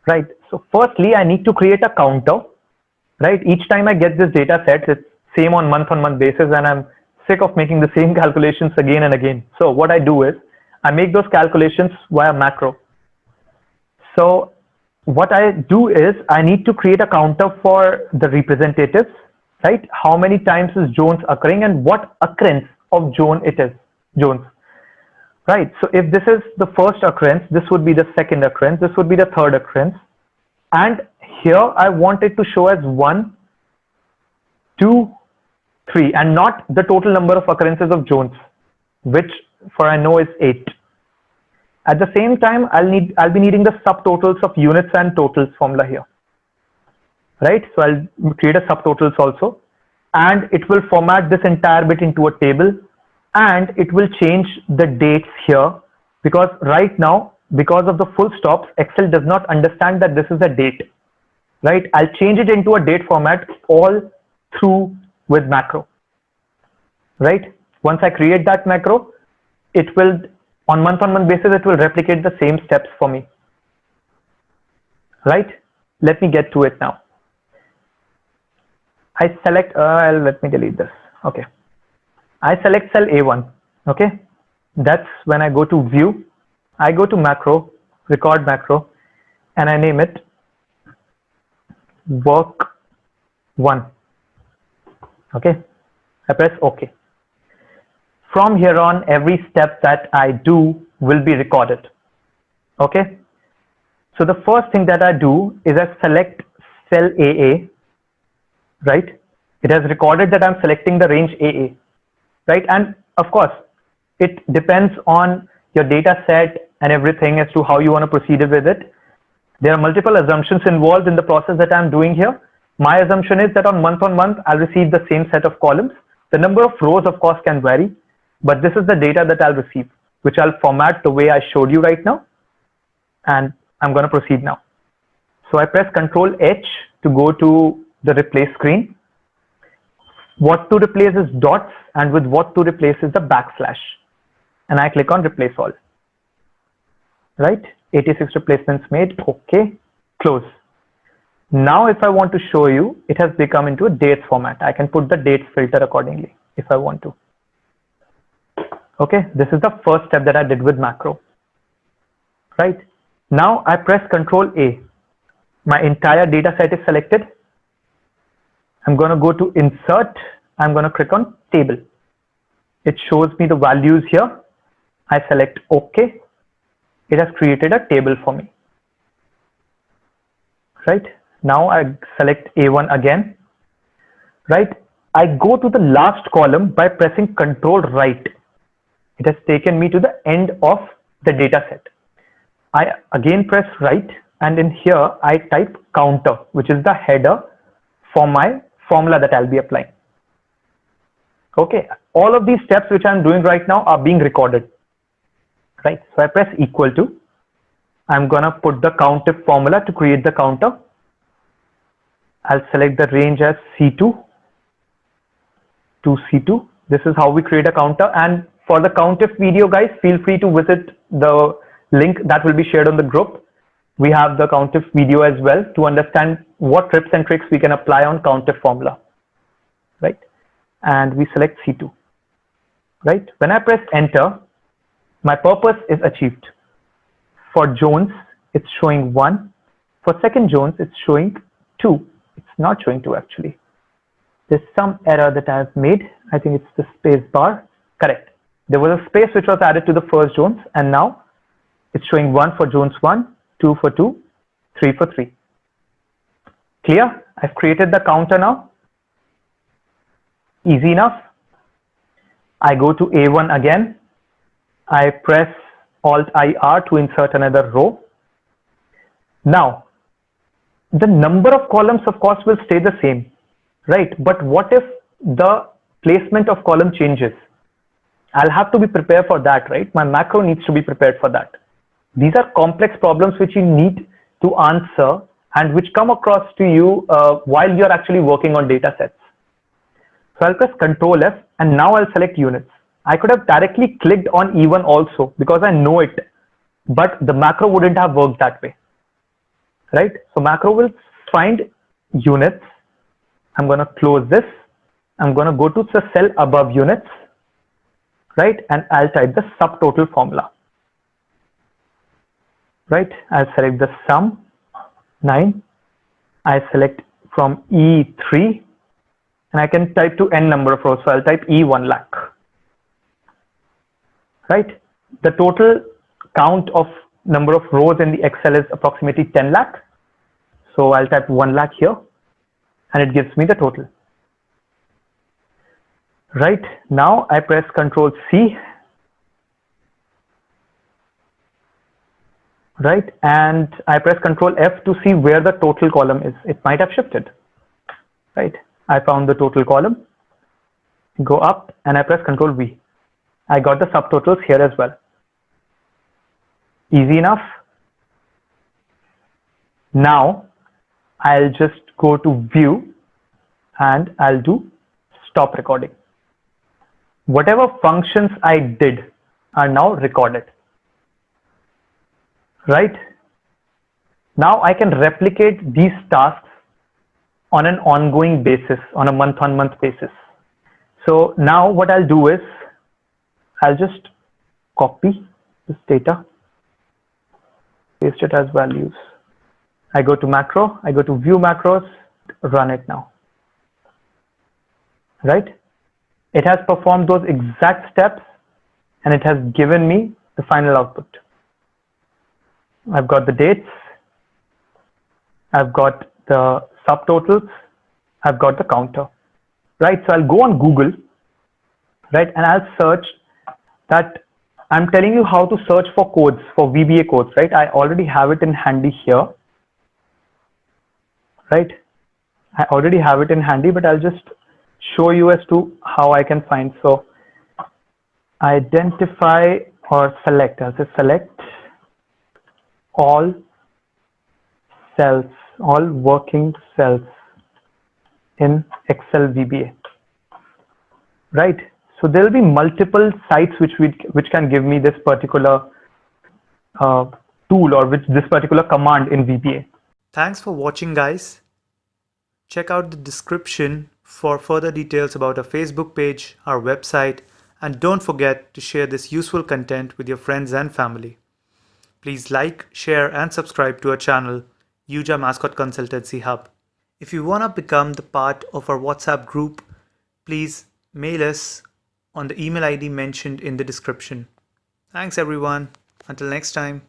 right? So firstly, I need to create a counter, right? Each time I get this data set, it's same on month basis, and I'm sick of making the same calculations again and again. So what I do is I make those calculations via macro. So what I do is I need to create a counter for the representatives, right? How many times is Jones occurring and what occurrence of Jones it is, Jones, right? So if this is the first occurrence, this would be the second occurrence, this would be the third occurrence. And here I want it to show as 1, 2, 3, and not the total number of occurrences of Jones, which for I know is 8. At the same time, I'll be needing the subtotals of units and totals formula here, right? So I'll create a subtotals also, and it will format this entire bit into a table, and it will change the dates here, because right now, because of the full stops, Excel does not understand that this is a date, right? I'll change it into a date format all through with macro, right? Once I create that macro, it will, on month basis, it will replicate the same steps for me, right? Let me get to it now. I select, let me delete this. Okay. I select cell A1. Okay. That's when I go to view, I go to macro, record macro, and I name it work 1. Okay. I press OK. From here on, every step that I do will be recorded. Okay. So the first thing that I do is I select cell AA, right? It has recorded that I'm selecting the range AA, right? And of course, it depends on your data set and everything as to how you want to proceed with it. There are multiple assumptions involved in the process that I'm doing here. My assumption is that on month, I'll receive the same set of columns. The number of rows, of course, can vary, but this is the data that I'll receive, which I'll format the way I showed you right now. And I'm going to proceed now. So I press Control H to go to the replace screen. What to replace is dots, and with what to replace is the backslash. And I click on replace all. Right? 86 replacements made. Okay. Close. Now, if I want to show you, it has become into a dates format. I can put the dates filter accordingly if I want to. Okay. This is the first step that I did with macro. Right? Now I press Control A. My entire data set is selected. I'm going to go to insert. I'm going to click on table. It shows me the values here. I select OK. It has created a table for me. Right? Now I select A1 again. Right? I go to the last column by pressing Control right. It has taken me to the end of the data set. I again press right, and in here I type counter, which is the header for my formula that I'll be applying. Okay, all of these steps which I'm doing right now are being recorded. Right, so I press equal to. I'm gonna put the COUNTIF formula to create the counter. I'll select the range as C2 to C2. This is how we create a counter. And for the COUNTIF video, guys, feel free to visit the link that will be shared on the group. We have the COUNTIF video as well to understand what tips and tricks we can apply on COUNTIF formula, right? And we select C2, right? When I press enter, my purpose is achieved. For Jones, it's showing 1. For second Jones, it's showing 2. It's not showing 2 actually. There's some error that I've made. I think it's the space bar. Correct. There was a space which was added to the first Jones, and now it's showing 1 for Jones 1, 2 for 2, 3 for 3. Clear? I've created the counter now. Easy enough. I go to A1 again. I press Alt-IR to insert another row. Now, the number of columns, of course, will stay the same, right? But what if the placement of column changes? I'll have to be prepared for that, right? My macro needs to be prepared for that. These are complex problems which you need to answer and which come across to you while you're actually working on data sets. So I'll press Control F, and now I'll select units. I could have directly clicked on E1 also because I know it, but the macro wouldn't have worked that way, right? So macro will find units. I'm going to close this. I'm going to go to the cell above units, right? And I'll type the subtotal formula, right? I'll select the sum 9. I select from E3 and I can type to n number of rows. So I'll type E1 lakh, right? The total count of number of rows in the Excel is approximately 10 lakh. So I'll type 1 lakh here and it gives me the total. Right now I press Ctrl C, right, and I press Ctrl F to see where the total column is. It might have shifted, right? I found the total column, go up and I press Ctrl V. I got the subtotals here as well. Easy enough. Now I'll just go to view and I'll do stop recording. Whatever functions I did are now recorded, right? Now I can replicate these tasks on an ongoing basis, on a month-on-month basis. So now what I'll do is I'll just copy this data, paste it as values. I go to macro, I go to view macros, run it now, right? It has performed those exact steps and it has given me the final output. I've got the dates, I've got the subtotals, I've got the counter, right? So I'll go on Google, right, and I'll search that. I'm telling you how to search for codes, for VBA codes, right? I already have it in handy here, right? I already have it in handy, but I'll just show you as to how I can find. So identify or select, I'll say select all cells, all working cells in Excel VBA, right? So there will be multiple sites which can give me this particular tool or this particular command in VBA. Thanks for watching, guys. Check out the description for further details about our Facebook page, our website, and don't forget to share this useful content with your friends and family. Please like, share, and subscribe to our channel, Yuja Mascot Consultancy Hub. If you want to become the part of our WhatsApp group, please mail us on the email ID mentioned in the description. Thanks everyone. Until next time.